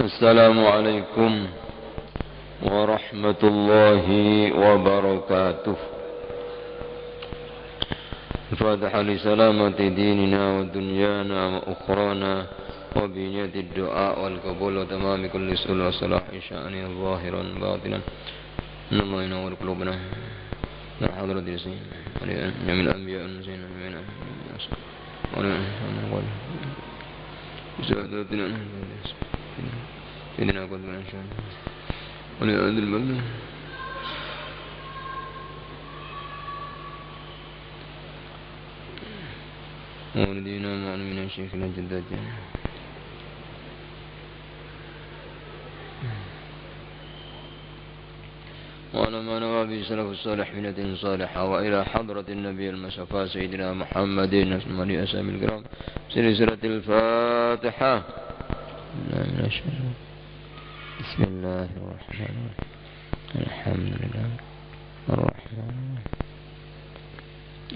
السلام عليكم ورحمة الله وبركاته. الفاتحة لسلامة ديننا ودنيانا وأخرانا وبنية الدعاء والقبول وتمام كل سؤال وصلاح شأنه ظاهرا باطنا. إن الله ينور قلوبنا من حضرة السين من الأنبياء والمرسلين سيدنا قد من أنشأ ولأهل البلد وولدينا معنا من الشيخنا جداتنا وعلى ما نوى به سلف الصالح من دين صالحة وإلى حضرة النبي المصطفى سيدنا محمد من أسامي الكرام سلسلة الفاتحة. بسم الله الرحمن الرحيم الحمد لله الرحمن الرحيم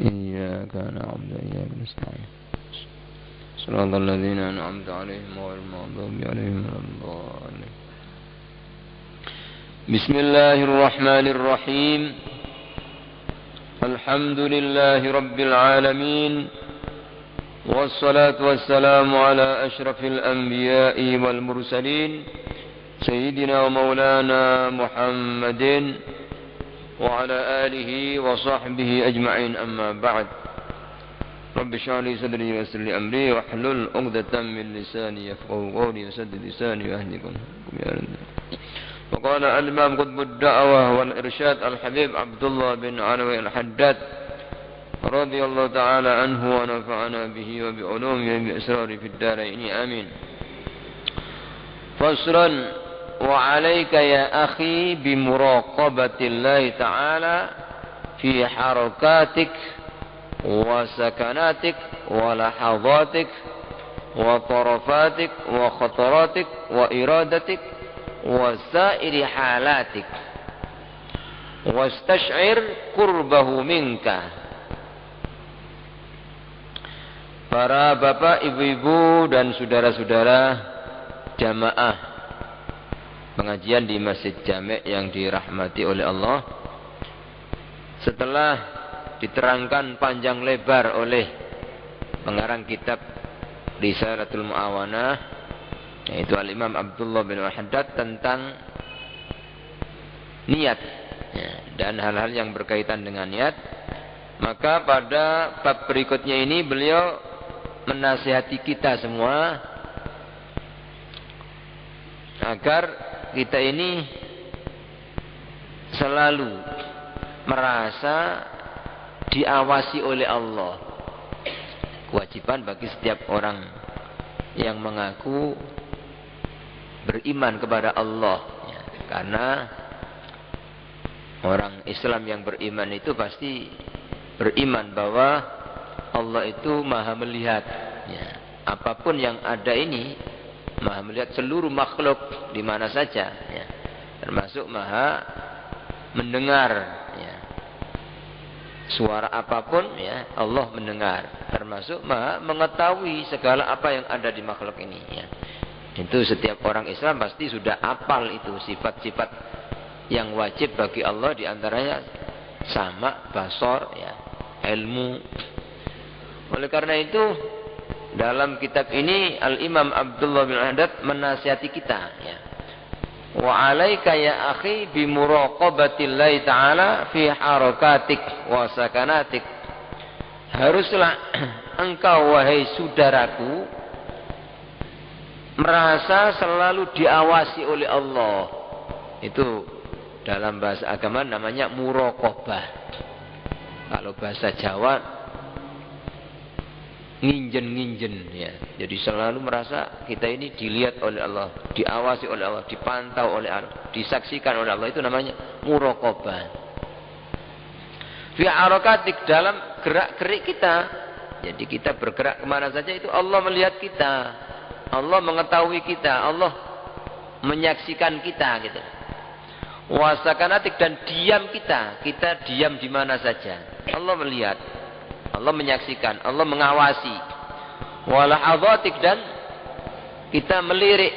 إياك نعبد وإياك نستعين صراط الذين أنعمت عليهم غير المغضوب عليهم ولا الضالين. بسم الله الرحمن الرحيم الحمد لله رب العالمين والصلاة والسلام على أشرف الأنبياء والمرسلين سيدنا ومولانا محمد وعلى آله وصحبه أجمعين. أما بعد رب اشرح لي صدري ويسر لي أمري واحلل عقدة من لساني يفقهوا قولي وسدد لساني وأهدكم يا رب. وقال الإمام قطب الدعوة والإرشاد الحبيب عبد الله بن علوي الحداد رضي الله تعالى عنه ونفعنا به وبعلومه وبأسراره في الدارين آمين. فصلا وعليك يا أخي بمراقبة الله تعالى في حركاتك وسكناتك ولحظاتك وطرفاتك وخطراتك وإرادتك وسائر حالاتك واستشعر قربه منك. Para bapak, ibu-ibu dan saudara-saudara jamaah pengajian di Masjid Jami' yang dirahmati oleh Allah, setelah diterangkan panjang lebar oleh pengarang kitab Risalatul Mu'awanah, yaitu Al-Imam Abdullah bin Al-Haddad, tentang niat dan hal-hal yang berkaitan dengan niat, maka pada bab berikutnya ini beliau menasihati kita semua agar kita ini selalu merasa diawasi oleh Allah. Kewajiban bagi setiap orang yang mengaku beriman kepada Allah, ya, karena orang Islam yang beriman itu pasti beriman bahwa Allah itu maha melihat, ya, apapun yang ada ini maha melihat seluruh makhluk di mana saja, ya, termasuk maha mendengar, ya, suara apapun, ya, Allah mendengar, termasuk maha mengetahui segala apa yang ada di makhluk ini, ya. Itu setiap orang Islam pasti sudah hafal itu sifat-sifat yang wajib bagi Allah, diantaranya sama, basor, ya, ilmu. Oleh karena itu dalam kitab ini Al-Imam Abdullah bin Haddad menasihati kita, ya. Wa 'alaika ya akhi bi muraqabatillahi ta'ala fi harakatik wa sakanatik. Haruslah engkau wahai saudaraku merasa selalu diawasi oleh Allah. Itu dalam bahasa agama namanya muraqabah. Kalau bahasa Jawa nginjen, ya. Jadi selalu merasa kita ini dilihat oleh Allah, diawasi oleh Allah, dipantau oleh Allah, disaksikan oleh Allah. Itu namanya muraqabah. Fi harakatik, dalam gerak-gerik kita. Jadi kita bergerak kemana saja itu Allah melihat kita, Allah mengetahui kita, Allah menyaksikan kita, gitu. Wasakanatik, dan diam kita diam di mana saja Allah melihat, Allah menyaksikan, Allah mengawasi. Walahadzatik, dan kita melirik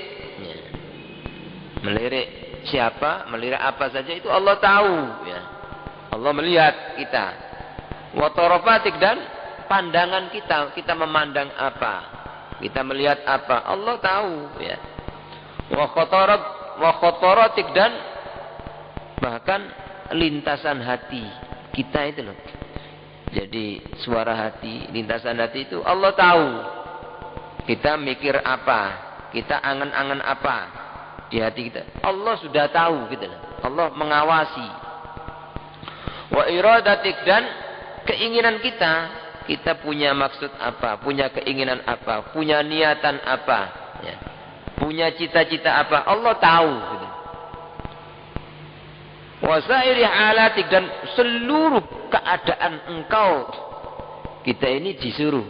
Melirik siapa, melirik apa saja itu Allah tahu ya. Allah melihat kita. Wa tarafatik, dan pandangan kita memandang apa, kita melihat apa, Allah tahu ya. Wa khotaratik, dan bahkan lintasan hati kita itu loh. Jadi suara hati, lintasan hati itu Allah tahu. Kita mikir apa, kita angan-angan apa di hati kita, Allah sudah tahu gitu loh. Allah mengawasi. Wa iradatik, dan keinginan kita punya maksud apa, punya keinginan apa, punya niatan apa ya. Punya cita-cita apa, Allah tahu gitu. Wa sairi halatik, dan seluruh keadaan engkau, kita ini disuruh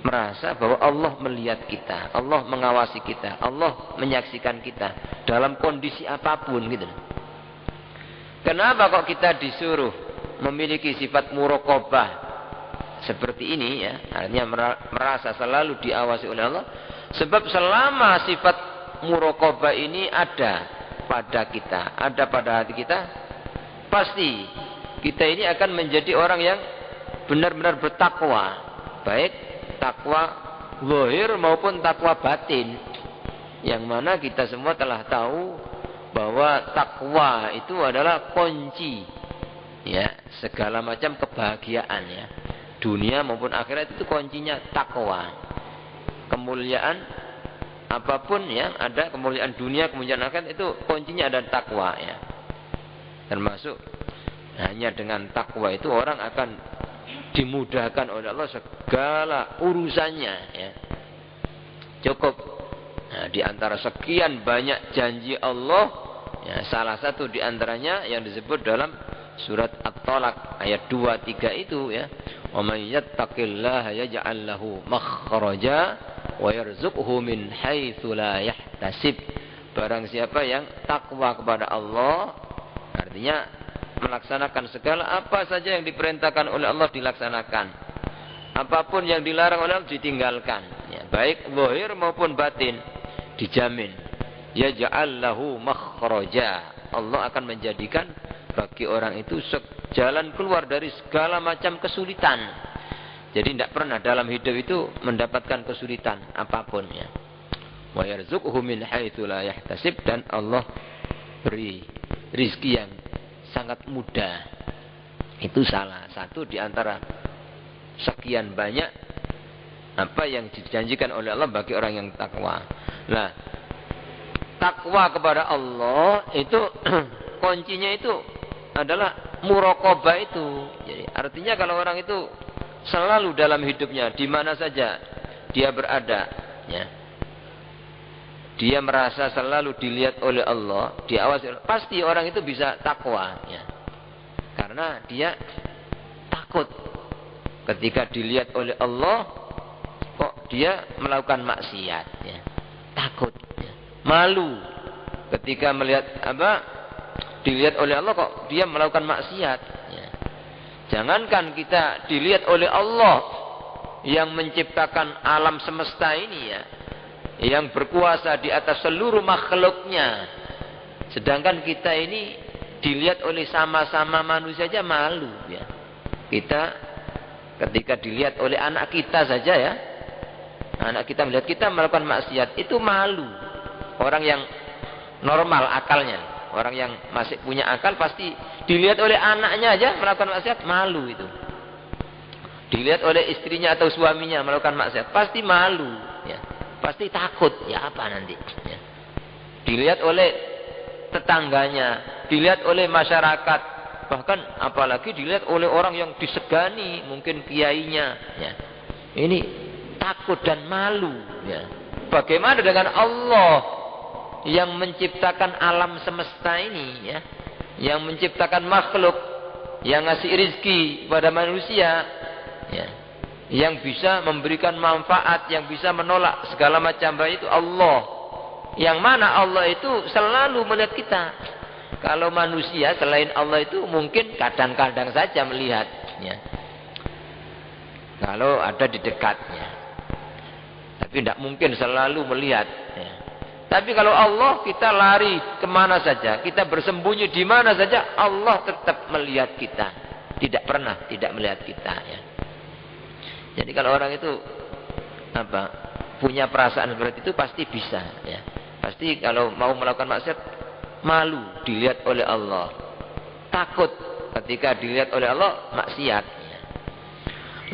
merasa bahwa Allah melihat kita, Allah mengawasi kita, Allah menyaksikan kita dalam kondisi apapun gitu. Kenapa kok kita disuruh memiliki sifat muraqabah seperti ini ya? Artinya merasa selalu diawasi oleh Allah. Sebab selama sifat muraqabah ini ada pada kita, ada pada hati kita, pasti kita ini akan menjadi orang yang benar-benar bertakwa, baik takwa zahir maupun takwa batin. Yang mana kita semua telah tahu bahwa takwa itu adalah kunci ya segala macam kebahagiaan ya. Dunia maupun akhirat itu kuncinya takwa. Kemuliaan apapun yang ada, kemuliaan dunia, kemuliaan akhirat, itu kuncinya ada takwa ya. Termasuk hanya dengan takwa itu orang akan dimudahkan oleh Allah segala urusannya ya. Cukup. Nah, di antara sekian banyak janji Allah ya, salah satu di antaranya yang disebut dalam surat At-Talaq ayat 2, 3 itu ya. Wa may yattaqillaha yaj'al lahu makhraja wa yarzuqhu min haitsu la yahtasib. Barang siapa yang takwa kepada Allah, artinya melaksanakan segala apa saja yang diperintahkan oleh Allah dilaksanakan. Apapun yang dilarang oleh Allah ditinggalkan. Ya, baik zahir maupun batin dijamin. Yaj'al lahu makhraja. Allah akan menjadikan bagi orang itu jalan keluar dari segala macam kesulitan. Jadi tidak pernah dalam hidup itu mendapatkan kesulitan apapun ya. Wa yarzuqhu min haitsu la yahtasib, dan Allah beri rizki yang sangat mudah. Itu salah satu di antara sekian banyak apa yang dijanjikan oleh Allah bagi orang yang takwa. Nah, takwa kepada Allah itu kuncinya itu adalah muraqabah itu. Jadi artinya kalau orang itu selalu dalam hidupnya di mana saja dia berada ya, dia merasa selalu dilihat oleh Allah, diawasi, pasti orang itu bisa takwa ya. Karena dia takut ketika dilihat oleh Allah kok dia melakukan maksiat ya. Takut ya. Malu ketika melihat dilihat oleh Allah kok dia melakukan maksiat ya. Jangankan kita dilihat oleh Allah yang menciptakan alam semesta ini ya, yang berkuasa di atas seluruh makhluknya, sedangkan kita ini dilihat oleh sama-sama manusia saja malu ya. Kita ketika dilihat oleh anak kita saja ya, anak kita melihat kita melakukan maksiat itu malu. Orang yang normal akalnya, orang yang masih punya akal pasti dilihat oleh anaknya aja melakukan maksiat malu itu. Dilihat oleh istrinya atau suaminya melakukan maksiat pasti malu ya. Pasti takut ya, apa nanti ya. Dilihat oleh tetangganya, dilihat oleh masyarakat, bahkan apalagi dilihat oleh orang yang disegani, mungkin kiainya ya. Ini takut dan malu ya. Bagaimana dengan Allah yang menciptakan alam semesta ini ya, yang menciptakan makhluk, yang ngasih rizki pada manusia ya, yang bisa memberikan manfaat, yang bisa menolak segala macam baik, itu Allah. Yang mana Allah itu selalu melihat kita. Kalau manusia selain Allah itu mungkin kadang-kadang saja melihat ya. Kalau ada di dekatnya, tapi tidak mungkin selalu melihat ya. Tapi kalau Allah, kita lari kemana saja, kita bersembunyi di mana saja, Allah tetap melihat kita. Tidak pernah tidak melihat kita. Ya. Jadi kalau orang itu punya perasaan seperti itu pasti bisa. Ya. Pasti kalau mau melakukan maksiat, malu dilihat oleh Allah. Takut ketika dilihat oleh Allah maksiat. Ya.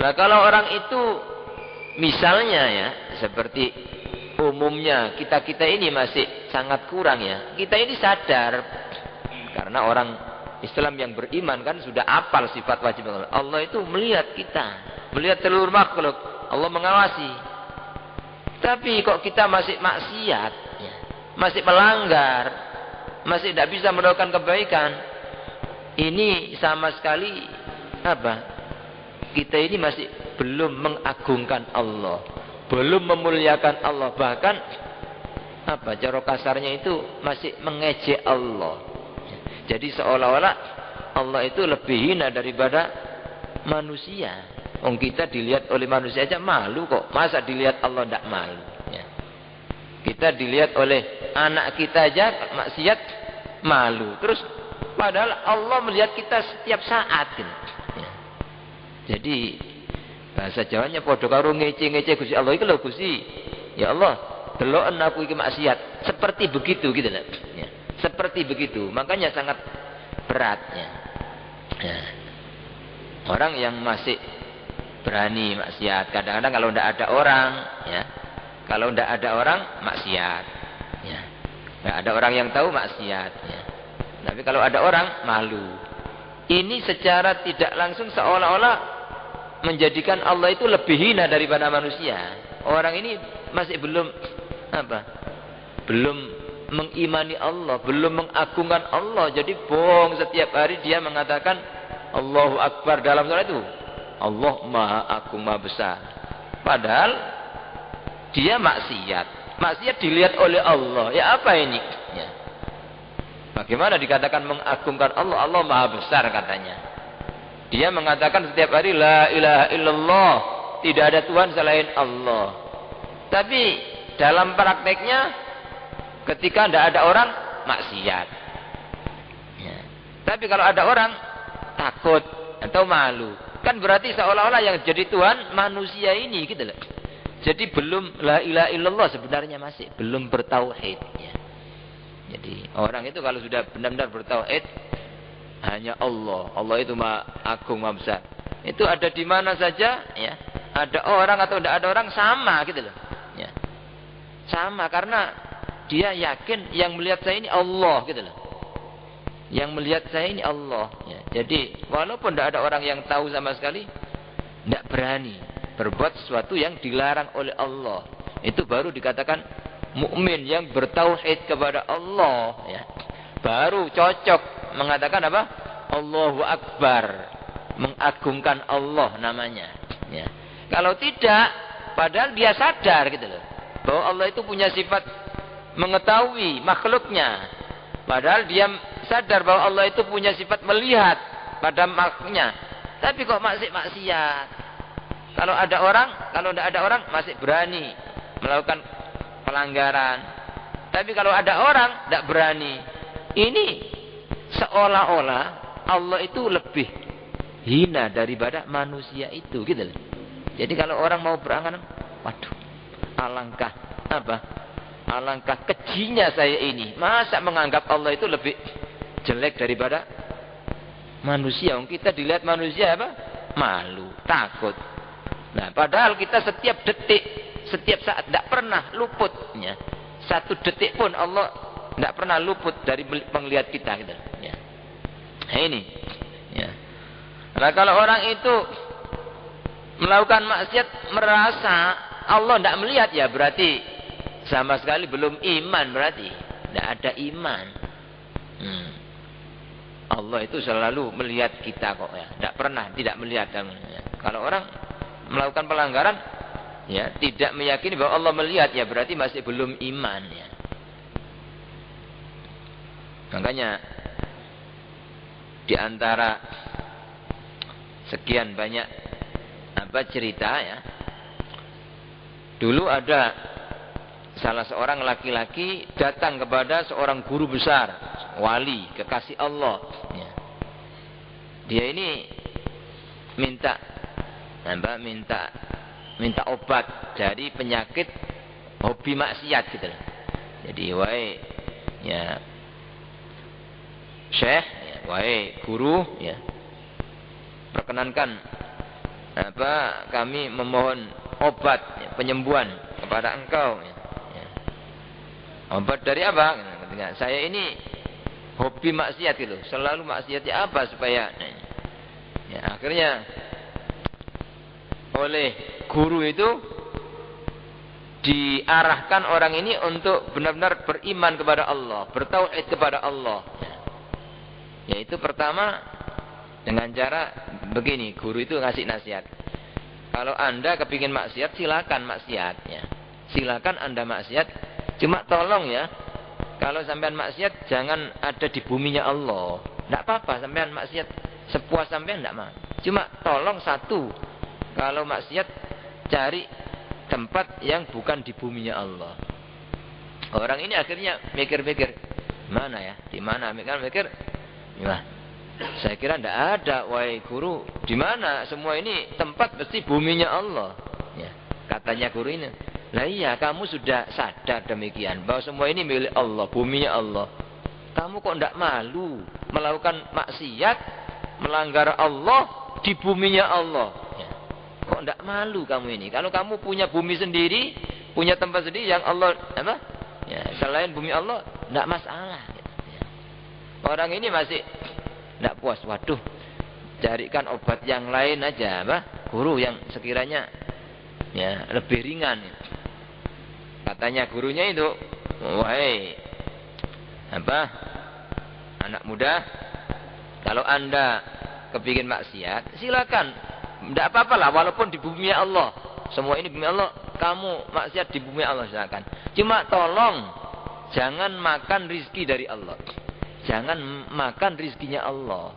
Nah kalau orang itu misalnya ya seperti umumnya kita ini masih sangat kurang ya. Kita ini sadar karena orang Islam yang beriman kan sudah apal sifat wajib Allah. Allah itu melihat kita, melihat seluruh makhluk. Allah mengawasi. Tapi kok kita masih maksiat, ya, masih melanggar, masih tidak bisa melakukan kebaikan. Ini sama sekali kita ini masih belum mengagungkan Allah. Belum memuliakan Allah, bahkan cara kasarnya itu masih mengejek Allah. Jadi seolah-olah Allah itu lebih hina daripada manusia. Kita dilihat oleh manusia aja malu kok, masa dilihat Allah tidak malu? Ya. Kita dilihat oleh anak kita aja maksiat malu. Terus padahal Allah melihat kita setiap saat. Ya. Jadi bahasa Jawanya padha karo ngece-ngece Gusti Allah iki lho Gusti. Ya Allah, deloken aku iki maksiat. Seperti begitu gitu lah. Ya. Seperti begitu. Makanya sangat beratnya. Ya. Orang yang masih berani maksiat, kadang-kadang kalau tidak ada orang, ya. Kalau tidak ada orang maksiat. Ya. Tidak ada orang yang tahu maksiat, ya. Tapi kalau ada orang malu. Ini secara tidak langsung seolah-olah menjadikan Allah itu lebih hina daripada manusia. Orang ini masih belum belum mengimani Allah, belum mengagungkan Allah. Jadi bohong setiap hari dia mengatakan Allahu Akbar dalam salat itu. Allah Maha Agung Maha Besar. Padahal dia maksiat. Maksiat dilihat oleh Allah. Ya apa ini? Ya. Bagaimana dikatakan mengagungkan Allah? Allah Maha Besar katanya. Dia mengatakan setiap hari la ilaha illallah, tidak ada Tuhan selain Allah. Tapi dalam prakteknya ketika tidak ada orang maksiat. Ya. Tapi kalau ada orang takut atau malu, kan berarti seolah-olah yang jadi Tuhan manusia ini gitu loh. Jadi belum la ilaha illallah sebenarnya masih belum bertauhid. Ya. Jadi orang itu kalau sudah benar-benar bertauhid hanya Allah. Allah itu Maha Agung Maha Besar. Itu ada di mana saja, ya. Ada orang atau tidak ada orang sama gitu loh. Ya. Sama karena dia yakin yang melihat saya ini Allah gitu loh. Yang melihat saya ini Allah. Ya. Jadi walaupun tidak ada orang yang tahu sama sekali, tidak berani berbuat sesuatu yang dilarang oleh Allah. Itu baru dikatakan mukmin yang bertauhid kepada Allah. Ya. Baru cocok mengatakan apa? Allahu Akbar, mengagungkan Allah namanya. Ya. Kalau tidak, padahal dia sadar gitu loh, bahwa Allah itu punya sifat mengetahui makhluknya. Padahal dia sadar bahwa Allah itu punya sifat melihat pada makhluknya. Tapi kok masih maksiat? Kalau ada orang, kalau tidak ada orang masih berani melakukan pelanggaran. Tapi kalau ada orang tidak berani. Ini seolah-olah Allah itu lebih hina daripada manusia itu gitu loh. Jadi kalau orang mau berangan, waduh, alangkah alangkah kejinya saya ini. Masa menganggap Allah itu lebih jelek daripada manusia? Kita dilihat manusia malu, takut. Nah, padahal kita setiap detik, setiap saat tidak pernah luputnya. Satu detik pun Allah tidak pernah luput dari penglihat kita gitu. Ya. Nah, ini. Ya. Nah, kalau orang itu melakukan maksiat merasa Allah tidak melihat, ya berarti sama sekali belum iman, berarti tidak ada iman. Allah itu selalu melihat kita kok ya, tidak pernah tidak melihat. Ya. Kalau orang melakukan pelanggaran, ya tidak meyakini bahwa Allah melihat, ya berarti masih belum iman ya. Makanya di antara sekian banyak cerita ya. Dulu ada salah seorang laki-laki datang kepada seorang guru besar, wali, kekasih Allah. Ya. Dia ini minta obat dari penyakit hobi maksiat gitu loh. Jadi wahai ya syekh, ya, wahai guru, ya, perkenankan kami memohon obat, ya, penyembuhan kepada engkau. Ya. Ya. Obat dari apa? Saya ini hobi maksiat gitu, selalu maksiatnya apa supaya? Ya, akhirnya oleh guru itu diarahkan orang ini untuk benar-benar beriman kepada Allah, bertauhid kepada Allah. Yaitu pertama dengan cara begini, guru itu ngasih nasihat. Kalau Anda kepingin maksiat, silakan maksiat. Ya. Silakan Anda maksiat, cuma tolong ya, kalau sampean maksiat jangan ada di buminya Allah. Tidak apa-apa sampean maksiat sepuas sampean, tidak mah. Cuma tolong satu, kalau maksiat cari tempat yang bukan di buminya Allah. Orang ini akhirnya mikir-mikir, mana ya, di mana? Mikir, ya, saya kira tidak ada, wahai guru, di mana? Semua ini tempat mesti buminya Allah. Ya, katanya guru ini, lah iya, kamu sudah sadar demikian bahwa semua ini milik Allah, buminya Allah. Kamu kok tidak malu melakukan maksiat, melanggar Allah di buminya Allah? Kok tidak malu kamu ini? Kalau kamu punya bumi sendiri, punya tempat sendiri yang Allah ya, selain bumi Allah, tidak masalah. Ya. Orang ini masih tidak puas. Waduh, carikan obat yang lain aja, guru yang sekiranya ya lebih ringan. Katanya gurunya itu, wahai anak muda, kalau Anda kepingin maksiat, silakan. Tidak apa-apa lah, walaupun di bumi Allah. Semua ini bumi Allah, kamu maksiat di bumi Allah silakan. Cuma tolong jangan makan rizki dari Allah. Jangan makan rizkinya Allah.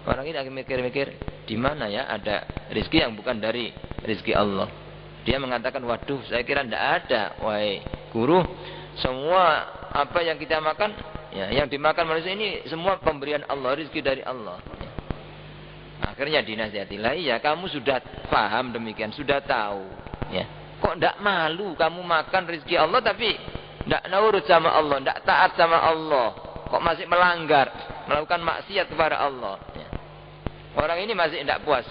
Orang ini akan mikir-mikir, di mana ya ada rizki yang bukan dari rizki Allah. Dia mengatakan, waduh, saya kira tidak ada, wahai guru. Semua apa yang kita makan, ya, yang dimakan manusia ini semua pemberian Allah, rizki dari Allah. Akhirnya dinasihatilah, iya kamu sudah paham demikian, sudah tahu. Ya. Kok tidak malu kamu makan rezeki Allah tapi tidak nurut sama Allah, tidak taat sama Allah. Kok masih melanggar, melakukan maksiat kepada Allah. Ya. Orang ini masih tidak puas.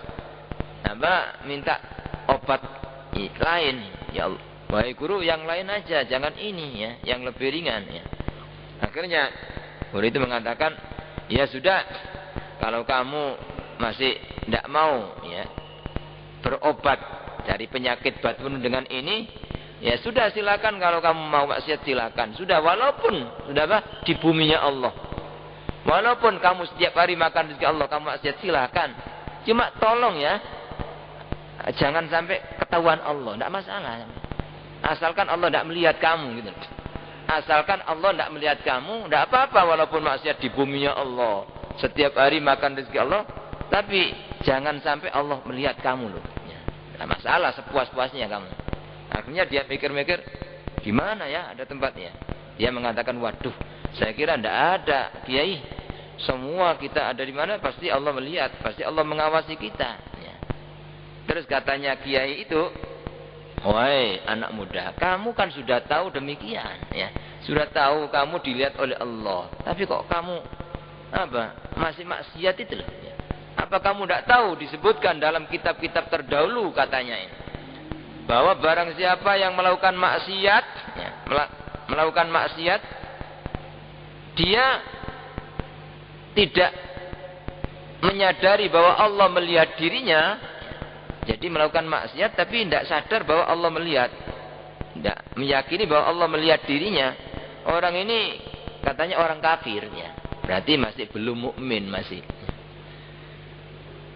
Minta obat lain. Ya Allah, wahai guru yang lain aja, jangan ini ya, yang lebih ringan. Ya. Akhirnya guru itu mengatakan, ya sudah, kalau kamu masih tidak mau ya berobat dari penyakit batun dengan ini, ya sudah silakan, kalau kamu mau maksiat silakan. Sudah, walaupun sudah di buminya Allah. Walaupun kamu setiap hari makan rezeki Allah, kamu maksiat silakan. Cuma tolong ya, jangan sampai ketahuan Allah, tidak masalah. Asalkan Allah tidak melihat kamu gitu. Asalkan Allah tidak melihat kamu, tidak apa-apa walaupun maksiat di buminya Allah. Setiap hari makan rezeki Allah, tapi jangan sampai Allah melihat kamu loh. Ya, tidak masalah, sepuas-puasnya kamu. Akhirnya dia pikir-mikir, gimana ya ada tempatnya. Dia mengatakan, waduh, saya kira tidak ada, Kiai. Semua kita ada di mana pasti Allah melihat, pasti Allah mengawasi kita. Ya. Terus katanya Kiai itu, wahai anak muda, kamu kan sudah tahu demikian. Ya. Sudah tahu kamu dilihat oleh Allah. Tapi kok kamu masih maksiat itu loh. Ya. Apa kamu tidak tahu disebutkan dalam kitab-kitab terdahulu katanya ini, bahwa barang siapa yang melakukan maksiat, ya, melakukan maksiat, dia tidak menyadari bahwa Allah melihat dirinya. Jadi melakukan maksiat tapi tidak sadar bahwa Allah melihat, tidak meyakini bahwa Allah melihat dirinya. Orang ini katanya orang kafir, ya. Berarti masih belum mukmin masih.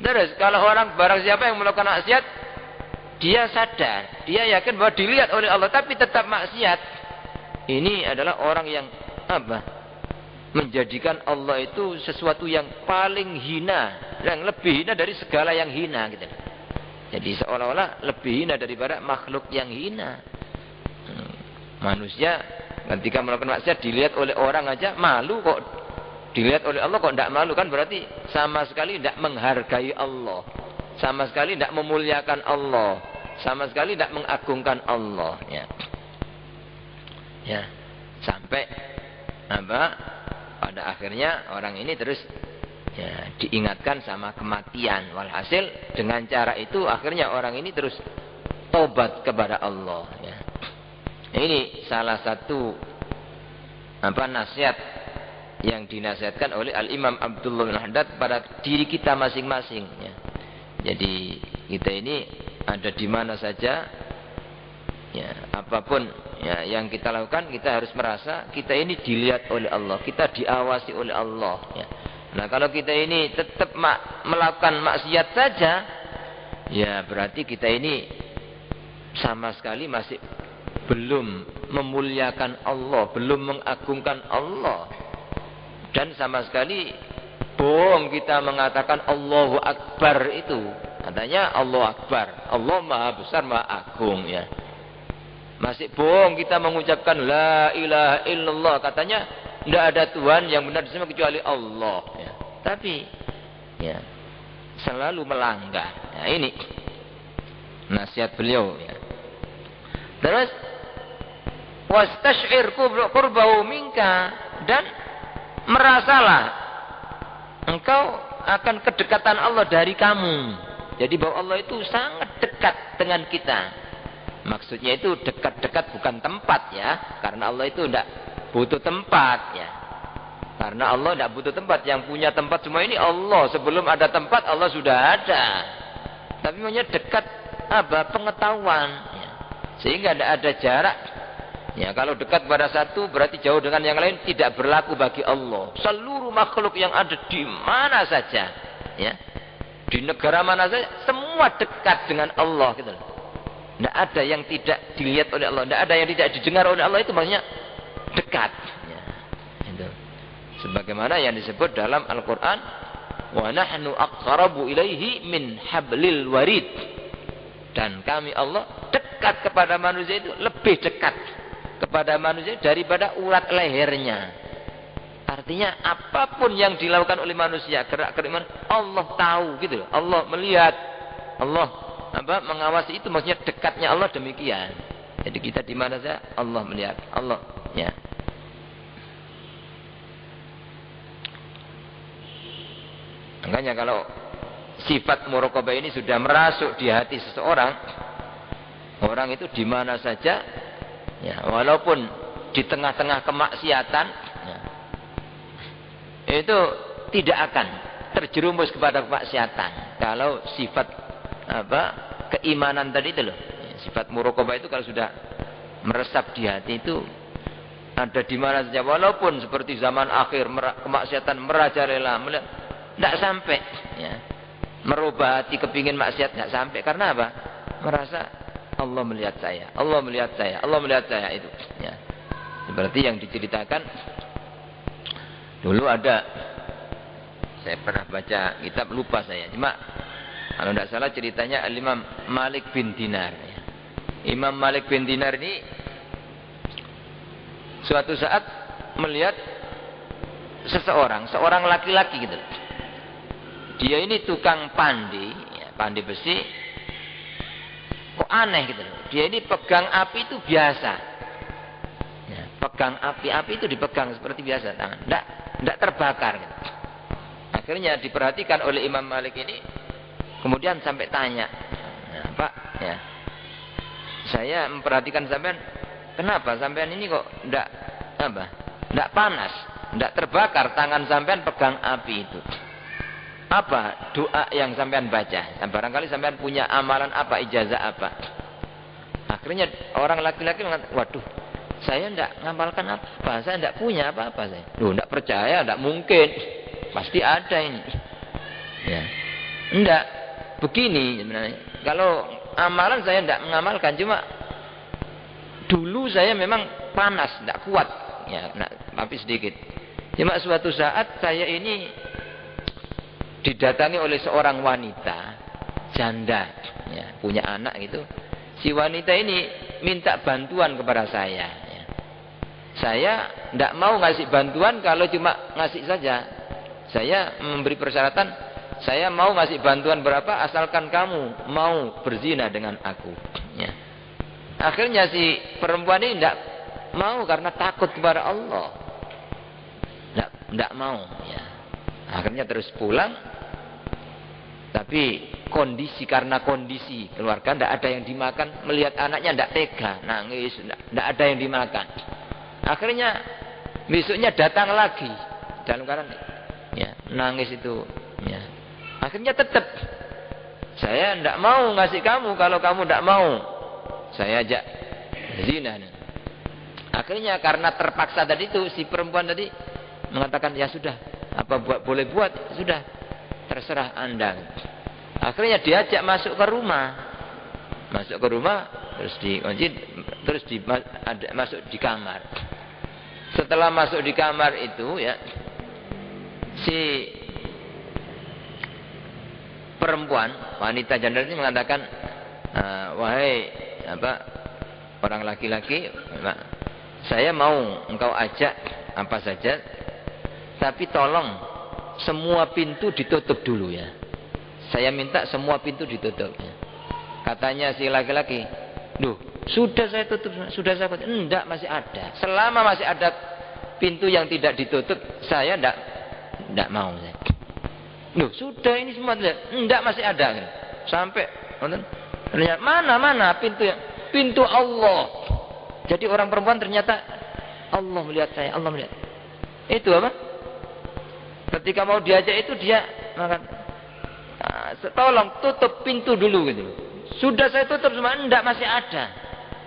Terus kalau orang barang siapa yang melakukan maksiat, dia sadar, dia yakin bahwa dilihat oleh Allah tapi tetap maksiat. Ini adalah orang yang menjadikan Allah itu sesuatu yang paling hina, yang lebih hina dari segala yang hina gitu. Jadi seolah-olah lebih hina daripada makhluk yang hina. Manusia ketika melakukan maksiat dilihat oleh orang aja malu, kok dilihat oleh Allah kok tidak malu, kan berarti sama sekali tidak menghargai Allah, sama sekali tidak memuliakan Allah, sama sekali tidak mengagungkan Allah. Ya, sampai pada akhirnya orang ini terus diingatkan sama kematian. Walhasil dengan cara itu akhirnya orang ini terus tobat kepada Allah. Ya. Ini salah satu nasihat yang dinasihatkan oleh Al-Imam Abdullah bin Haddad pada diri kita masing-masing. Ya. Jadi kita ini ada di mana saja, ya, apapun ya, yang kita lakukan, kita harus merasa kita ini dilihat oleh Allah, kita diawasi oleh Allah. Ya. Nah kalau kita ini tetap melakukan maksiat saja, ya berarti kita ini sama sekali masih belum memuliakan Allah, belum mengagungkan Allah. Dan sama sekali bohong kita mengatakan Allahu Akbar itu. Katanya Allah Akbar, Allah Maha Besar, Maha Agung. Ya. Masih bohong kita mengucapkan La ilaha illallah. Katanya tidak ada Tuhan yang benar disembah kecuali Allah. Ya. Tapi ya, selalu melanggar. Ya, ini nasihat beliau. Ya. Terus wastash'ir qurbahu minka, dan merasalah engkau akan kedekatan Allah dari kamu. Jadi bahwa Allah itu sangat dekat dengan kita. Maksudnya itu dekat-dekat bukan tempat ya, karena Allah itu tidak butuh tempat ya. Karena Allah tidak butuh tempat, yang punya tempat semua ini Allah. Sebelum ada tempat Allah sudah ada. Tapi maunya dekat pengetahuan ya. Sehingga tidak ada jarak. Ya, kalau dekat pada satu berarti jauh dengan yang lain tidak berlaku bagi Allah. Seluruh makhluk yang ada di mana saja, ya, di negara mana saja, semua dekat dengan Allah. Gitu. Tidak ada yang tidak dilihat oleh Allah, tidak ada yang tidak didengar oleh Allah, itu maksudnya dekat. Ya, itu. Sebagaimana yang disebut dalam Al-Quran, wa nahnu aqrabu ilaihi min hablil warid. Dan kami Allah dekat kepada manusia itu lebih dekat kepada manusia daripada urat lehernya. Artinya apapun yang dilakukan oleh manusia, gerak-gerik Allah tahu gitu loh. Allah melihat, Allah mengawasi, itu maksudnya dekatnya Allah demikian. Jadi kita di mana saja Allah melihat, Allah ya. Makanya kalau sifat muraqabah ini sudah merasuk di hati seseorang, orang itu di mana saja ya, walaupun di tengah-tengah kemaksiatan ya, itu tidak akan terjerumus kepada kemaksiatan. Kalau sifat keimanan tadi itu loh, sifat muraqabah itu kalau sudah meresap di hati itu ada di mana saja, walaupun seperti zaman akhir kemaksiatan merajalela, tidak sampai ya, merubah hati kepingin maksiat, tidak sampai. Karena apa? Merasa Allah melihat saya, Allah melihat saya, Allah melihat saya, itu ya. Seperti yang diceritakan dulu ada, saya pernah baca kitab, lupa saya, cuma kalau tidak salah ceritanya Imam Malik bin Dinar ya. Imam Malik bin Dinar ini suatu saat melihat seorang laki-laki gitu. Dia ini tukang pandi ya, pandi besi. Kok aneh gitu loh. Dia ini pegang api itu biasa. Ya, pegang api itu dipegang seperti biasa tangan. Tidak terbakar gitu. Akhirnya diperhatikan oleh Imam Malik ini. Kemudian sampai tanya, nah, Pak, ya, saya memperhatikan sampean, kenapa sampean ini kok tidak panas, tidak terbakar tangan sampean pegang api itu? Apa doa yang sampean baca? Dan barangkali sampean punya amalan apa, ijazah apa? Akhirnya orang laki-laki mengatakan, waduh, saya tidak ngamalkan apa, saya tidak punya apa-apa saya. Loh, tidak percaya, tidak mungkin, pasti ada ini. Ya, tidak begini sebenarnya. Kalau amalan saya tidak mengamalkan, cuma dulu saya memang panas, tidak kuat, ya, tapi sedikit. Cuma suatu saat saya ini didatangi oleh seorang wanita janda ya, punya anak itu. Si wanita ini minta bantuan kepada saya ya. Saya tidak mau ngasih bantuan kalau cuma ngasih saja. Saya memberi persyaratan, saya mau ngasih bantuan berapa asalkan kamu mau berzina dengan aku. Ya. Akhirnya si perempuan ini tidak mau karena takut kepada Allah. Tidak mau. Ya. Akhirnya terus pulang. Tapi karena kondisi keluarga tidak ada yang dimakan, melihat anaknya tidak tega, nangis, tidak ada yang dimakan. Akhirnya besoknya datang lagi dalam keadaan ya, nangis itu. Ya. Akhirnya tetap saya tidak mau ngasih kamu kalau kamu tidak mau. Saya ajak zina. Akhirnya karena terpaksa tadi itu si perempuan tadi mengatakan ya sudah, apa boleh buat, sudah terserah Anda. Akhirnya diajak masuk ke rumah. Masuk ke rumah terus dikunci, terus masuk di kamar. Setelah masuk di kamar itu ya, si perempuan, wanita janda ini mengatakan, wahai orang laki-laki, saya mau engkau ajak apa saja, tapi tolong semua pintu ditutup dulu ya. Saya minta semua pintu ditutup. Ya. Katanya si laki-laki, duh, sudah saya tutup, sudah saya tutup. Enggak, masih ada. Selama masih ada pintu yang tidak ditutup, saya enggak mau. Duh, sudah ini semua tidak. Enggak, masih ada. Sampai ternyata mana pintu Allah. Jadi orang perempuan ternyata Allah melihat saya, Allah melihat. Itu apa? Ketika mau diajak itu dia mengatakan, tolong tutup pintu dulu gitu. Sudah saya tutup semua, enggak, masih ada.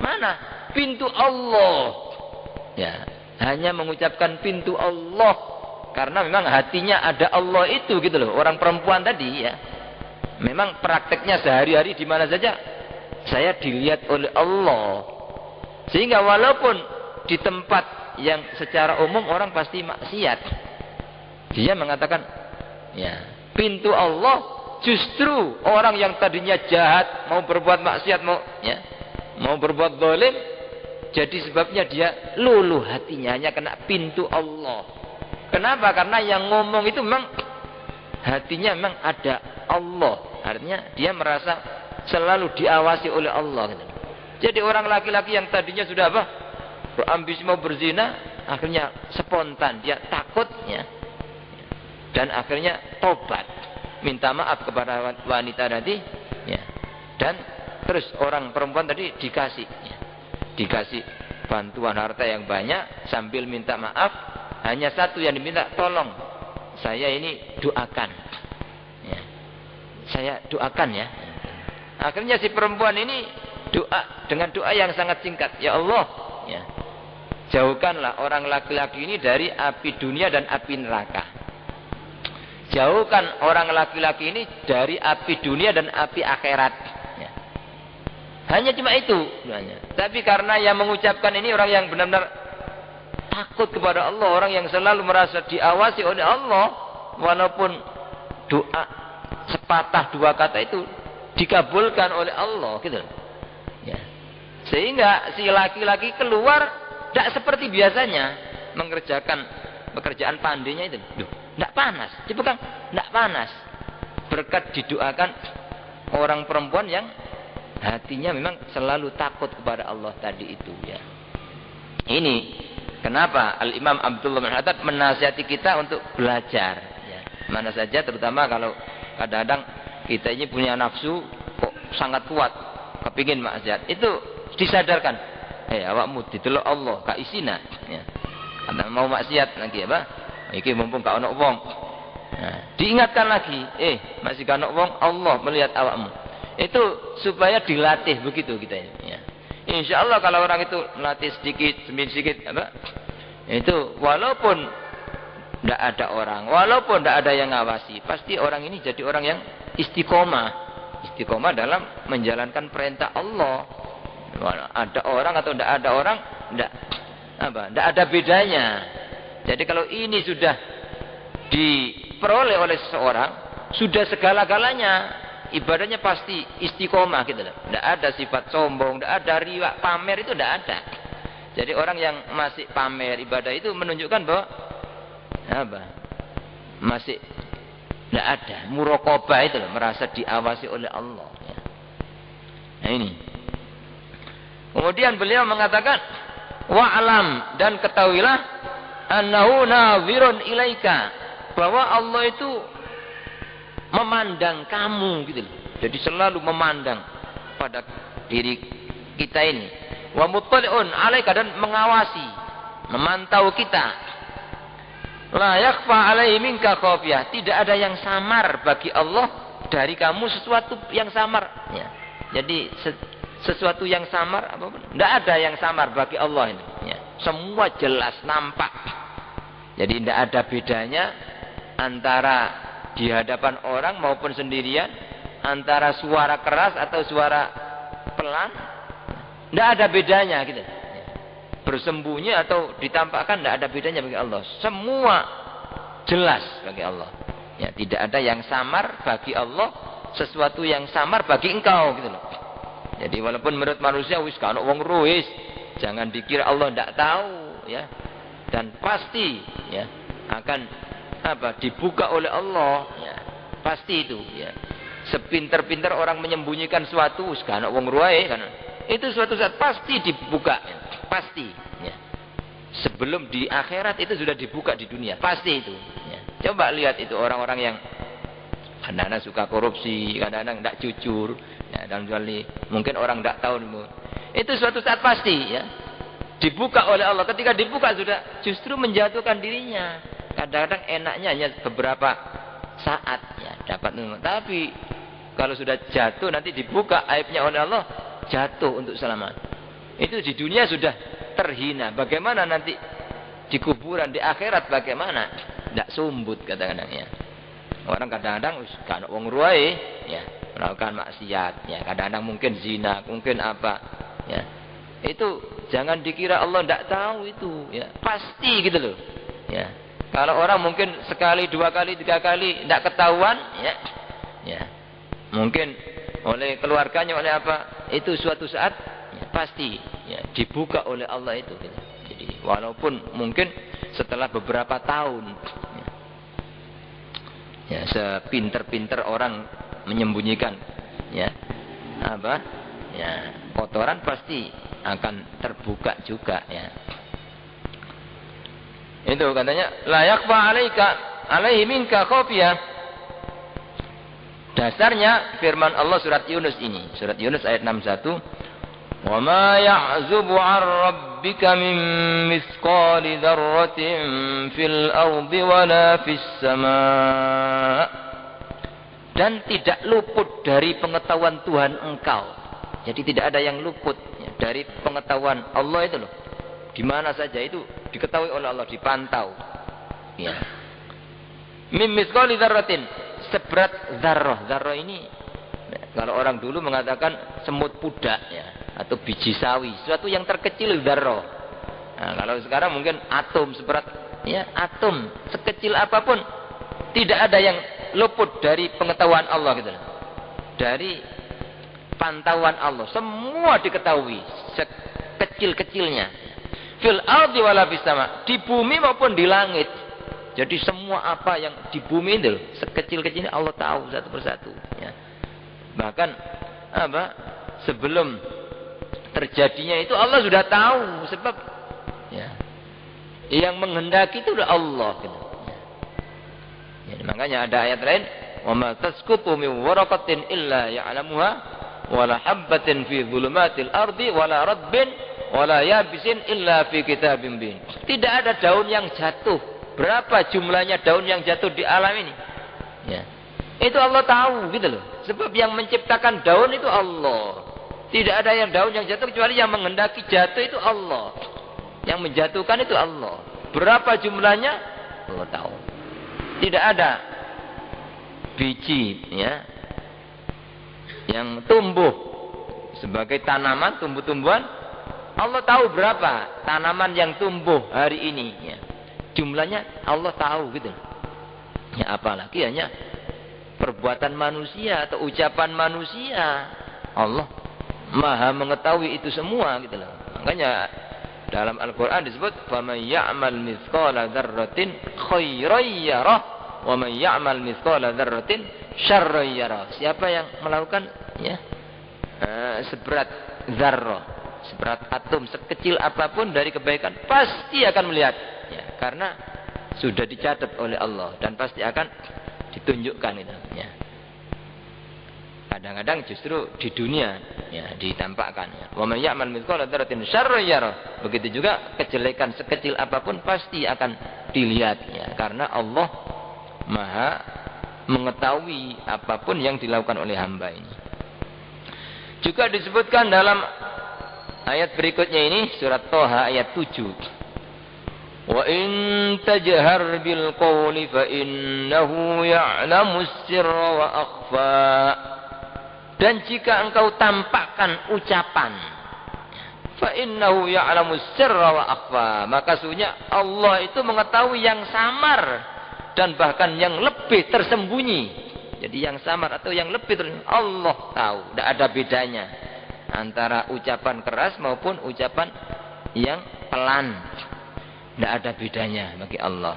Mana? Pintu Allah. Ya, hanya mengucapkan pintu Allah karena memang hatinya ada Allah itu gitu loh. Orang perempuan tadi ya. Memang prakteknya sehari-hari di mana saja saya dilihat oleh Allah. Sehingga walaupun di tempat yang secara umum orang pasti maksiat, dia mengatakan ya, pintu Allah. Justru orang yang tadinya jahat, mau berbuat maksiat, mau berbuat zalim, jadi sebabnya dia luluh hatinya, hanya kena pintu Allah. Kenapa? Karena yang ngomong itu memang hatinya memang ada Allah. Artinya dia merasa selalu diawasi oleh Allah. Jadi orang laki-laki yang tadinya sudah berambisi mau berzina, akhirnya spontan dia takutnya, dan akhirnya tobat. Minta maaf kepada wanita tadi ya. Dan terus orang perempuan tadi dikasih bantuan harta yang banyak sambil minta maaf. Hanya satu yang diminta, tolong saya ini doakan ya. Saya doakan ya. Akhirnya si perempuan ini doa dengan doa yang sangat singkat, ya Allah ya, jauhkanlah orang laki-laki ini dari api dunia dan api neraka. Jauhkan orang laki-laki ini dari api dunia dan api akhirat. Ya. Hanya cuma itu. Tapi karena yang mengucapkan ini orang yang benar-benar takut kepada Allah, orang yang selalu merasa diawasi oleh Allah, walaupun doa sepatah dua kata itu dikabulkan oleh Allah, gitu. Ya. Sehingga si laki-laki keluar tidak seperti biasanya mengerjakan pekerjaan pandainya itu. Tidak panas, coba kan, tidak panas. Berkat didoakan orang perempuan yang hatinya memang selalu takut kepada Allah tadi itu ya. Ini kenapa Al Imam Abdullah bin Haddad menasihati kita untuk belajar ya. Mana saja, terutama kalau kadang-kadang kita ini punya nafsu kok sangat kuat, kepingin maksiat, itu disadarkan. Awakmu ditelok Allah, gak isina ya. Karena mau maksiat lagi iki mumpung gak ono wong. Nah, diingatkan lagi, masih gak ono wong, Allah melihat awakmu. Itu supaya dilatih begitu kita ya. Insyaallah kalau orang itu melatih sedikit demi sedikit itu walaupun tidak ada orang, walaupun tidak ada yang ngawasi, pasti orang ini jadi orang yang istiqomah. Istiqomah dalam menjalankan perintah Allah. Ada orang atau tidak ada orang, tidak ada bedanya. Jadi kalau ini sudah diperoleh oleh seseorang, sudah segala-galanya, ibadahnya pasti istiqomah gitu loh. Tidak ada sifat sombong, tidak ada riak, pamer, itu tidak ada. Jadi orang yang masih pamer ibadah itu menunjukkan bahwa apa? Masih tidak ada muraqabah itu loh, merasa diawasi oleh Allah. Ya. Nah ini. Kemudian beliau mengatakan, wa'lam, dan ketahuilah, annahu nazirun ilaika, bahwa Allah itu memandang kamu gitu loh. Jadi selalu memandang pada diri kita ini. Wa muttali'un alaika, dan mengawasi, memantau kita. La yakhfa alaihi minka khafiyah, tidak ada yang samar bagi Allah dari kamu sesuatu yang samar. Ya. Jadi sesuatu yang samar apapun, tidak ada yang samar bagi Allah ini. Ya. Semua jelas nampak. Jadi tidak ada bedanya antara di hadapan orang maupun sendirian, antara suara keras atau suara pelan, tidak ada bedanya gitu. Bersembunyi atau ditampakkan tidak ada bedanya bagi Allah. Semua jelas bagi Allah. Ya, tidak ada yang samar bagi Allah, sesuatu yang samar bagi engkau gitu loh. Jadi walaupun menurut manusia wis kana wong ruwis, jangan dikira Allah tidak tahu ya. Dan pasti ya akan apa dibuka oleh Allah ya. Pasti itu ya. Sepinter-pinter orang menyembunyikan suatu wis kana wong ruwis kan. Itu suatu saat pasti dibuka ya. Pasti ya. Sebelum di akhirat itu sudah dibuka di dunia, pasti itu ya. Coba lihat itu orang-orang yang kadang-kadang suka korupsi, kadang-kadang tidak jujur ya, dan mungkin orang tidak tahu itu suatu saat pasti ya dibuka oleh Allah. Ketika dibuka sudah justru menjatuhkan dirinya. Kadang-kadang enaknya hanya beberapa saat ya dapat, tapi kalau sudah jatuh nanti dibuka aibnya oleh Allah, jatuh untuk selamanya. Itu di dunia sudah terhina. Bagaimana nanti di kuburan, di akhirat bagaimana? Tidak sumbut kadang-kadang ya. Orang kadang-kadang kan wong ruwai ya, melakukan maksiat ya, kadang-kadang mungkin zina, mungkin apa ya. Itu jangan dikira Allah tidak tahu itu ya. Pasti gitu loh. Ya. Kalau orang mungkin sekali, dua kali, tiga kali tidak ketahuan ya. Ya. Mungkin oleh keluarganya, oleh apa? Itu suatu saat pasti ya, dibuka oleh Allah itu gitu. Jadi walaupun mungkin setelah beberapa tahun ya, sepinter-pinter orang menyembunyikan ya apa ya kotoran pasti akan terbuka juga ya. Itu katanya la yakhfa alaika alaihi minka khafiyah. Dasarnya firman Allah surat Yunus ini, surat Yunus ayat 61. وَمَا يَعْزُبُ عَنْ رَبِّكَ مِنْ مِثْقَالِ ذَرَّةٍ فِي الْأَرْضِ وَلَا فِي السَّمَاءِ. Dan tidak luput dari pengetahuan Tuhan engkau. Jadi tidak ada yang luput ya, dari pengetahuan Allah itu loh. Di mana saja itu diketahui oleh Allah, dipantau. Ya. Mim mithqali dzarratin, seberat zarrah. Zarrah ini kalau orang dulu mengatakan semut pudak ya, atau biji sawi, sesuatu yang terkecil dzarrah. Nah, kalau sekarang mungkin atom, seberat ya atom, sekecil apapun tidak ada yang luput dari pengetahuan Allah gitu. Dari pantauan Allah semua diketahui sekecil-kecilnya. Fil ardi wala fis sama, di bumi maupun di langit. Jadi semua apa yang di bumi itu sekecil-kecilnya Allah tahu satu persatu ya. Bahkan apa sebelum terjadinya itu Allah sudah tahu, sebab ya yang menghendaki itu udah Allah gitu. Ya, makanya ada ayat lain, wa ma tasqutu min waraqatin illa ya'lamuha wa la habatin fi dhulumatil ardi wa la radbin wa la yabisin illa fi kitabim mubin. Tidak ada daun yang jatuh. Berapa jumlahnya daun yang jatuh di alam ini? Ya. Itu Allah tahu gitu loh. Sebab yang menciptakan daun itu Allah. Tidak ada yang daun yang jatuh kecuali yang menghendaki jatuh itu Allah. Yang menjatuhkan itu Allah. Berapa jumlahnya? Allah tahu. Tidak ada biji ya yang tumbuh sebagai tanaman, tumbuh-tumbuhan. Allah tahu berapa tanaman yang tumbuh hari ini ya. Jumlahnya Allah tahu gitu. Ya apalagi hanya perbuatan manusia atau ucapan manusia. Allah Maha mengetahui itu semua gitu loh. Makanya Dalam Al-Qur'an disebut faman ya'mal mithqala dzarratin khairan yarah wa man ya'mal mithqala dzarratin syarran yarah. Siapa yang melakukan seberat zarrah, seberat atom, sekecil apapun dari kebaikan, pasti akan melihat. Ya, karena sudah dicatat oleh Allah dan pasti akan ditunjukkan itu. Ya. Kadang-kadang justru di dunia ditampakkan. Wa may ya'mal mithqala dzarratin syarran yarah. Begitu juga kejelekan sekecil apapun pasti akan dilihat, ya, karena Allah Maha mengetahui apapun yang dilakukan oleh hamba ini. Juga disebutkan dalam ayat berikutnya ini, surat Thaha ayat 7. Wa in tajhar bil qawli fa innahu ya'lamus sirra wa akhfa. Dan jika engkau tampakkan ucapan, fa innahu ya'lamus sirra wa akhfa, maka sesungguhnya Allah itu mengetahui yang samar dan bahkan yang lebih tersembunyi. Jadi yang samar atau yang lebih tersembunyi Allah tahu, tidak ada bedanya antara ucapan keras maupun ucapan yang pelan. Tidak ada bedanya bagi Allah.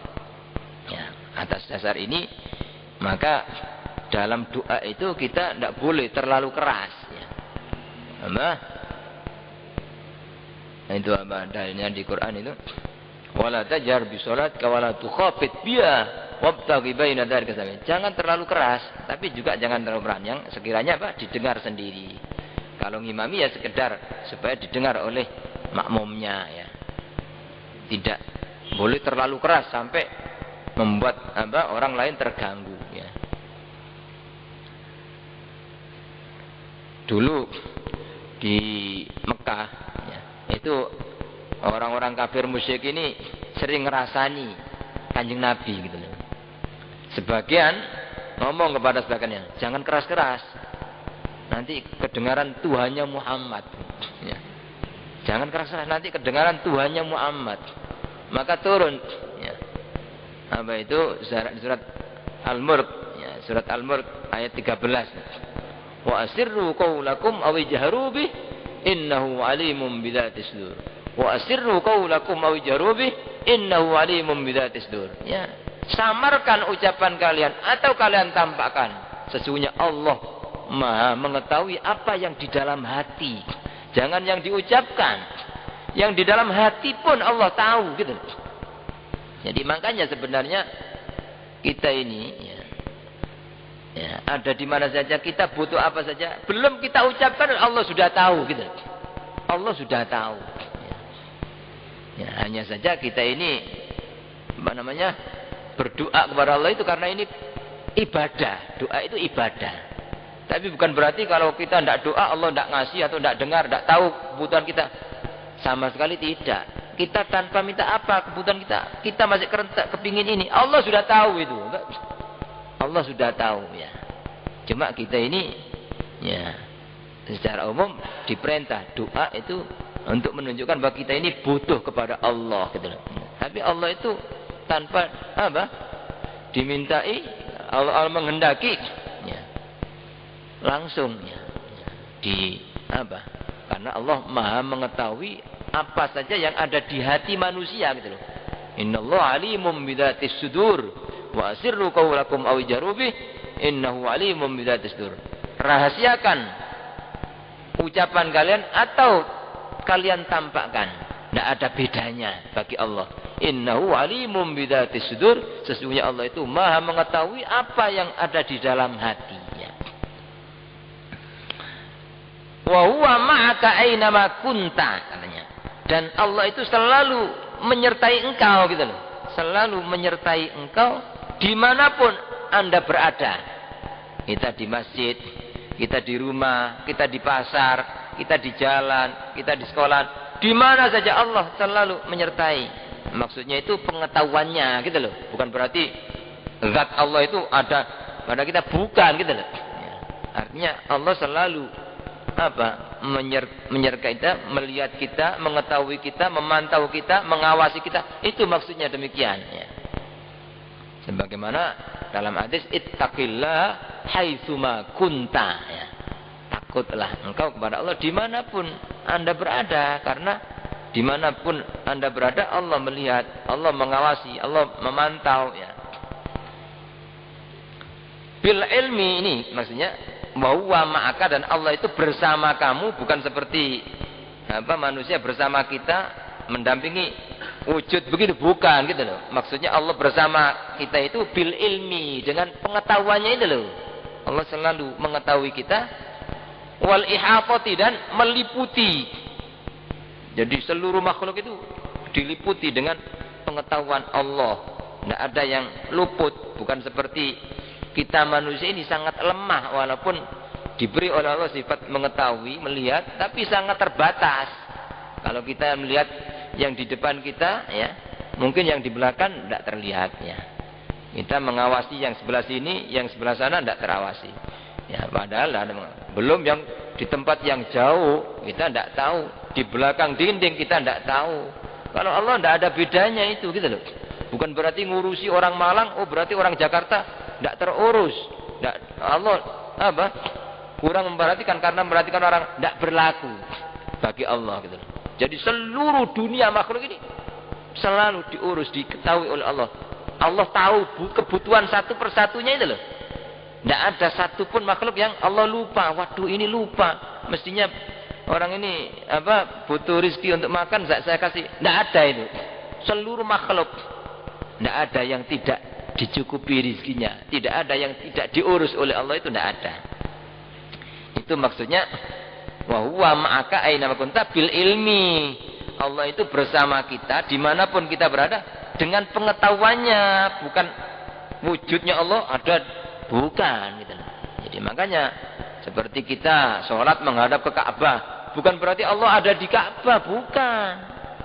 Ya, atas dasar ini maka dalam doa itu kita tidak boleh terlalu keras. Ya. Itu apa dalilnya di Quran itu? Wala tajhar bi sholatika wala tukhafit biha wabtaghi baina dzalika sabila. Jangan terlalu keras, tapi juga jangan terlalu pelan, yang sekiranya didengar sendiri. Kalau ngimami ya sekedar supaya didengar oleh makmumnya, ya. Tidak boleh terlalu keras sampai membuat orang lain terganggu, ya. Dulu di Mekah, ya, itu orang-orang kafir musyrik ini sering ngerasani Kanjeng Nabi gitu loh. Sebagian ngomong kepada sebagiannya, jangan keras-keras, nanti kedengaran Tuhannya Muhammad. Ya. Jangan keras-keras, nanti kedengaran Tuhannya Muhammad. Maka turun, ya, apa itu surat Al-Mulk, ya, surat Al-Mulk ayat 13. Wa asirru qaulakum aw ijharu bih innahu alimun bidzatis sudur. Wa asirru qaulakum aw ijharu bih innahu alimun bidzatis sudur. Ya, samarkan ucapan kalian atau kalian tampakkan, sesungguhnya Allah Maha mengetahui apa yang di dalam hati. Jangan yang diucapkan, yang di dalam hati pun Allah tahu, gitu. Jadi makanya sebenarnya kita ini, ya, ada di mana saja, kita butuh apa saja, belum kita ucapkan Allah sudah tahu, gitu. Allah sudah tahu. Ya, hanya saja kita ini berdoa kepada Allah itu karena ini ibadah. Doa itu ibadah. Tapi bukan berarti kalau kita tidak doa Allah tidak ngasih atau tidak dengar, tidak tahu kebutuhan kita. Sama sekali tidak. Kita tanpa minta apa kebutuhan kita, kita masih kepingin ini, Allah sudah tahu itu. Allah sudah tahu, ya. Cuma kita ini, ya, secara umum diperintah doa itu untuk menunjukkan bahwa kita ini butuh kepada Allah, gitu. Tapi Allah itu tanpa dimintai, Allah menghendaki, ya, langsung, ya, karena Allah Maha mengetahui apa saja yang ada di hati manusia, gitu loh. Innallaha alimun bidzatis sudur wa asirru qaulakum aw ijharu bih innahu alimun bidzatis sudur. Rahasiakan ucapan kalian atau kalian tampakkan, tidak ada bedanya bagi Allah. Innahu alimun bidzatis sudur, sesungguhnya Allah itu Maha mengetahui apa yang ada di dalam hatinya. Wa huwa ma'aka aina ma kunta, katanya. Dan Allah itu selalu menyertai engkau, gitu loh. Selalu menyertai engkau dimanapun Anda berada. Kita di masjid, kita di rumah, kita di pasar, kita di jalan, kita di sekolah, di mana saja Allah selalu menyertai. Maksudnya itu pengetahuannya, gitu loh. Bukan berarti zat Allah itu ada pada kita, bukan, gitu loh. Artinya Allah selalu menyertai kita, melihat kita, mengetahui kita, memantau kita, mengawasi kita. Itu maksudnya demikian, ya. Sebagaimana dalam hadis ittaqillah haitsuma kunta, ya. Takutlah engkau kepada Allah dimanapun Anda berada, karena Dimanapun Anda berada, Allah melihat, Allah mengawasi, Allah memantau ya. Bil ilmi ini maksudnya bahwa ma'aka, dan Allah itu bersama kamu, bukan seperti manusia bersama kita mendampingi wujud begitu, bukan gitu loh. Maksudnya Allah bersama kita itu bil ilmi, dengan pengetahuannya itu loh. Allah selalu mengetahui kita, wal ihafati, dan meliputi. Jadi seluruh makhluk itu diliputi dengan pengetahuan Allah. Tidak ada yang luput. Bukan seperti kita manusia ini sangat lemah, walaupun diberi oleh Allah sifat mengetahui, melihat, tapi sangat terbatas. Kalau kita melihat yang di depan kita, ya, mungkin yang di belakang tidak terlihat. Ya. Kita mengawasi yang sebelah sini, yang sebelah sana tidak terawasi. Ya, padahal belum yang di tempat yang jauh kita tidak tahu, di belakang dinding kita tidak tahu. Kalau Allah tidak ada bedanya itu, gitu loh. Bukan berarti ngurusi orang Malang, oh berarti orang Jakarta tidak terurus. Allah kurang memperhatikan, karena memperhatikan orang tidak berlaku bagi Allah, gitu loh. Jadi seluruh dunia makhluk ini selalu diurus, diketahui oleh Allah. Allah tahu kebutuhan satu persatunya itu loh. Tidak ada satupun makhluk yang Allah lupa. Waduh, ini lupa. Mestinya orang ini butuh rezeki untuk makan, saya kasih. Tidak ada itu. Seluruh makhluk, tidak ada yang tidak dicukupi rezekinya. Tidak ada yang tidak diurus oleh Allah, itu tidak ada. Itu maksudnya wa huwa ma'aka aina ma kunta bil ilmi. Allah itu bersama kita dimanapun kita berada dengan pengetahuannya, bukan wujudnya Allah ada, bukan gitu. Jadi makanya seperti kita sholat menghadap ke Ka'bah, bukan berarti Allah ada di Ka'bah, bukan.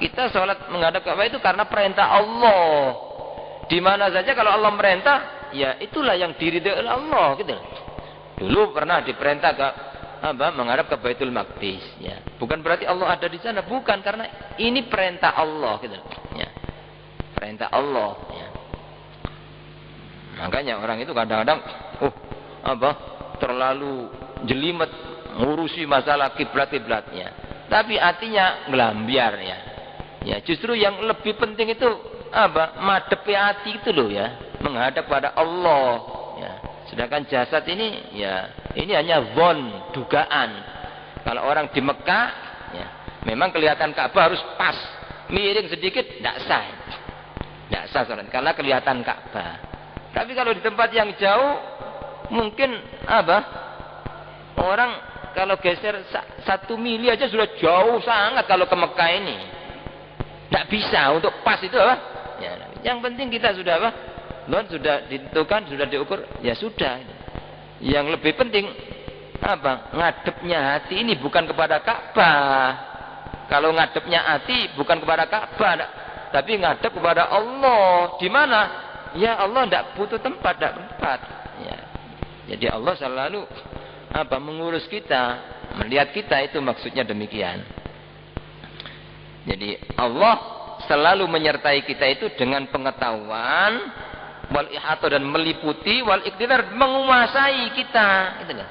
Kita sholat menghadap Ka'bah itu karena perintah Allah. Di mana saja kalau Allah merintah, ya itulah yang diridhoi oleh Allah, gitu. Dulu pernah diperintah ke menghadap ke Baitul Maqdis, ya. Bukan berarti Allah ada di sana, bukan, karena ini perintah Allah, gitu. Ya. Perintah Allah, ya. Makanya orang itu kadang-kadang terlalu jelimet ngurusi masalah kiblat-kiblatnya, tapi hatinya ngelambiar, ya. Ya, justru yang lebih penting itu madepi hati itu loh, ya, menghadap pada Allah, ya. Sedangkan jasad ini, ya, ini hanya zon, dugaan. Kalau orang di Mekah, ya, memang kelihatan Ka'bah harus pas, miring sedikit tidak sah. Tidak sah sholat karena kelihatan Ka'bah. Tapi kalau di tempat yang jauh, mungkin orang kalau geser 1 mili aja sudah jauh sangat kalau ke Mekah ini. Tidak bisa untuk pas itu ya, yang penting kita sudah sudah ditentukan, sudah diukur, ya sudah. Yang lebih penting ngadepnya hati ini bukan kepada Ka'bah. Kalau ngadepnya hati bukan kepada Ka'bah, tapi ngadep kepada Allah. Di mana? Ya Allah tidak butuh tempat, tidak tempat. Ya. Jadi Allah selalu mengurus kita, melihat kita, itu maksudnya demikian. Jadi Allah selalu menyertai kita itu dengan pengetahuan, wal ihata, dan meliputi, wal iqtidar, menguasai kita, gitu loh.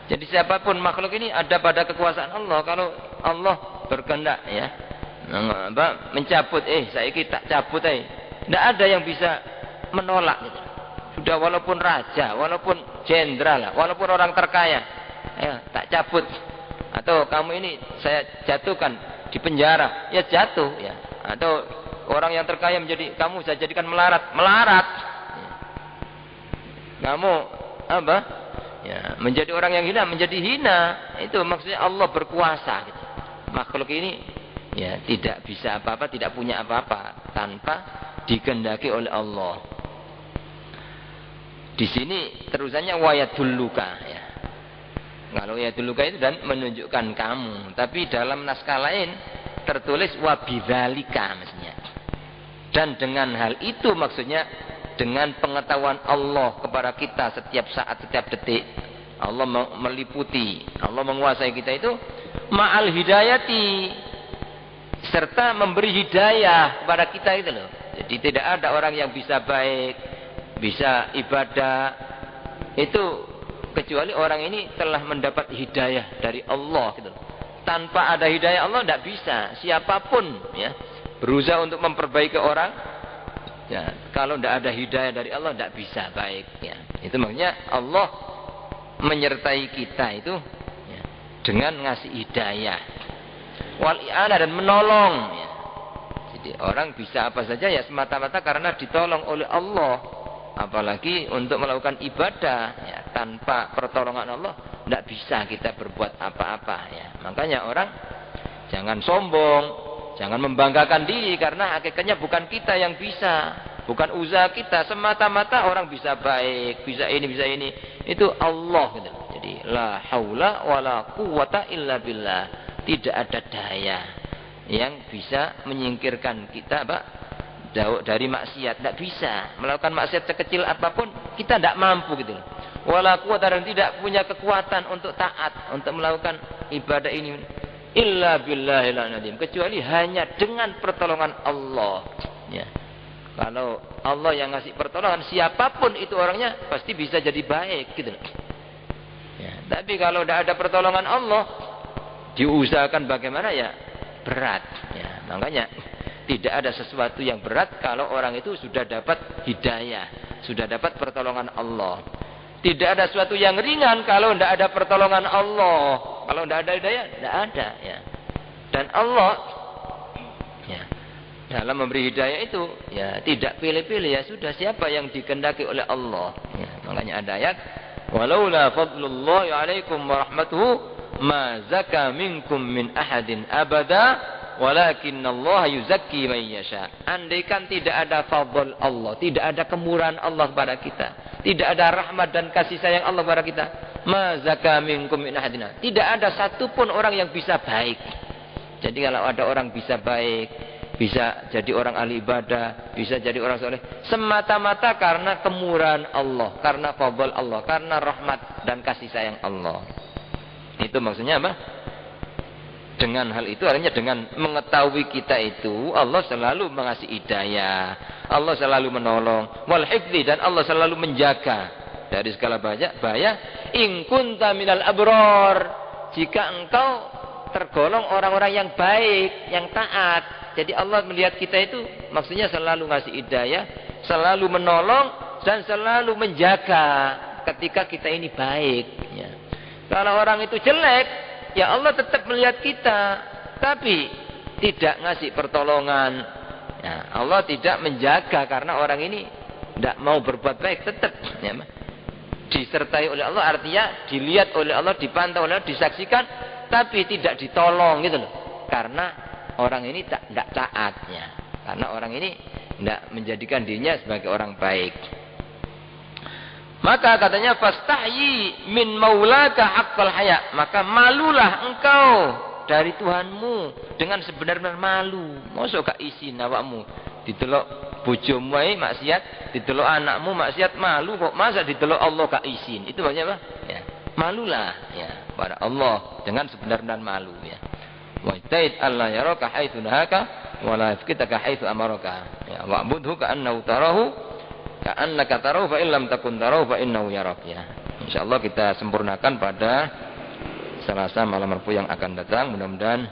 Jadi siapapun makhluk ini ada pada kekuasaan Allah. Kalau Allah berkehendak, ya, mencabut, saya kita cabut, tidak ada yang bisa menolak, gitu. Sudah walaupun raja, walaupun jenderal, walaupun orang terkaya, tak cabut. Atau kamu ini saya jatuhkan di penjara, ya jatuh, ya. Atau orang yang terkaya menjadi, kamu saya jadikan melarat, ya. Kamu ya, menjadi orang yang hina, menjadi hina. Itu maksudnya Allah berkuasa, gitu. Makhluk ini, ya, tidak bisa apa-apa, tidak punya apa-apa tanpa dikehendaki oleh Allah. Di sini terusannya wayadulluka, ya. Kalau yadulluka itu dan menunjukkan kamu, tapi dalam naskah lain tertulis wabidzalika, maksudnya. Dan dengan hal itu, maksudnya dengan pengetahuan Allah kepada kita setiap saat, setiap detik, Allah meliputi, Allah menguasai kita itu ma'al hidayati, serta memberi hidayah kepada kita, itu loh. Jadi tidak ada orang yang bisa baik, bisa ibadah itu kecuali orang ini telah mendapat hidayah dari Allah, gitu. Tanpa ada hidayah Allah tidak bisa. Siapapun ya berusaha untuk memperbaiki orang, ya, kalau tidak ada hidayah dari Allah tidak bisa baik. Ya. Itu makanya Allah menyertai kita itu ya, dengan ngasih hidayah, wal i'anah, dan menolong. Ya. Jadi orang bisa apa saja ya semata-mata karena ditolong oleh Allah. Apalagi untuk melakukan ibadah ya, tanpa pertolongan Allah tidak bisa kita berbuat apa-apa ya. Makanya orang jangan sombong, jangan membanggakan diri, karena hakikatnya bukan kita yang bisa, bukan usaha kita. Semata-mata orang bisa baik, bisa ini, itu Allah gitu. Jadi la haula wala quwata illa billah. Tidak ada daya yang bisa menyingkirkan kita dari maksiat. Tidak bisa melakukan maksiat sekecil apapun, kita tidak mampu gitu. Wala quwata, dan tidak punya kekuatan untuk taat, untuk melakukan ibadah ini illa billahil azim, kecuali hanya dengan pertolongan Allah. Ya. Kalau Allah yang ngasih pertolongan, siapapun itu orangnya pasti bisa jadi baik gitu. Ya. Tapi kalau tidak ada pertolongan Allah, diusahakan bagaimana ya berat. Ya. Makanya tidak ada sesuatu yang berat kalau orang itu sudah dapat hidayah, sudah dapat pertolongan Allah. Tidak ada sesuatu yang ringan kalau tidak ada pertolongan Allah. Kalau tidak ada hidayah, tidak ada. Ya. Dan Allah ya, dalam memberi hidayah itu ya tidak pilih-pilih, ya sudah siapa yang dikehendaki oleh Allah. Ya. Makanya ada ayat, walaula fadlullahi alaikum warahmatuhu ma zaka minkum min ahadin abada walakinnallaha yuzakki man yasha. Andaikan tidak ada fadl Allah, tidak ada kemurahan Allah kepada kita, tidak ada rahmat dan kasih sayang Allah kepada kita, ma zaka minkum min ahadin, tidak ada satupun orang yang bisa baik. Jadi kalau ada orang bisa baik, bisa jadi orang ahli ibadah, bisa jadi orang soleh, semata-mata karena kemurahan Allah, karena fadl Allah, karena rahmat dan kasih sayang Allah. Itu maksudnya apa? Dengan hal itu artinya dengan mengetahui kita itu Allah selalu mengasih hidayah, Allah selalu menolong, wal hifdzi, dan Allah selalu menjaga dari segala bahaya. In kunta minal abrar, jika engkau tergolong orang-orang yang baik, yang taat. Jadi Allah melihat kita itu maksudnya selalu ngasih hidayah, selalu menolong, dan selalu menjaga ketika kita ini baik ya. Kalau orang itu jelek, ya Allah tetap melihat kita, tapi tidak ngasih pertolongan. Ya, Allah tidak menjaga karena orang ini tidak mau berbuat baik, tetap ya, disertai oleh Allah, artinya dilihat oleh Allah, dipantau oleh Allah, disaksikan, tapi tidak ditolong gitu loh. Karena orang ini tidak taat ya. Karena orang ini tidak menjadikan dirinya sebagai orang baik. Maka katanya fastahyi min maulaka haqqal haya, maka malulah engkau dari Tuhanmu dengan sebenar-benar malu. Mosok gak isin awakmu ditelok bojomu ae maksiat, ditelok anakmu maksiat, malu kok, masa ditelok Allah gak isin. Itu maksudnya apa? Ya, malulah ya pada Allah dengan sebenar-benar malu ya. Wa ta'id Allah yaraka haitsu nahaka wa la yafkitaka haitsu amaraka. Ya, wa'budhu ka'annahu tarahu ka'annaka tarahu fa illam takun tarahu fa innahu yarak ya. Insyaallah kita sempurnakan pada Selasa malam Rabu yang akan datang. Mudah-mudahan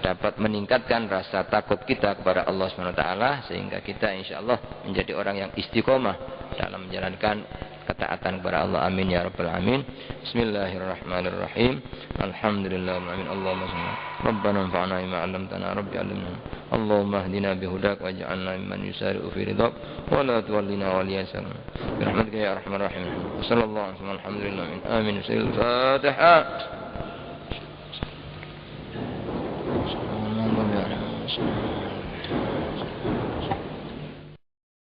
dapat meningkatkan rasa takut kita kepada Allah Subhanahu wa taala sehingga kita insyaallah menjadi orang yang istiqomah dalam menjalankan ketaatan kepada Allah. Amin ya rabbal alamin. Bismillahirrahmanirrahim. Alhamdulillahirabbil alamin. Allahumma shalli Rabbana anfa'na bima 'allamtana rabbi 'allimna. Allahumma hdina bihudak waj'alna mimman yusari'u fi ridhak wa la tuwallina waliyasan. Birahmatika ya arhamar rahimin. Sallallahu alaihi wasallam. Alhamdulillah. Amin. Al-Fatihah. Assalamualaikum warahmatullahi wabarakatuh.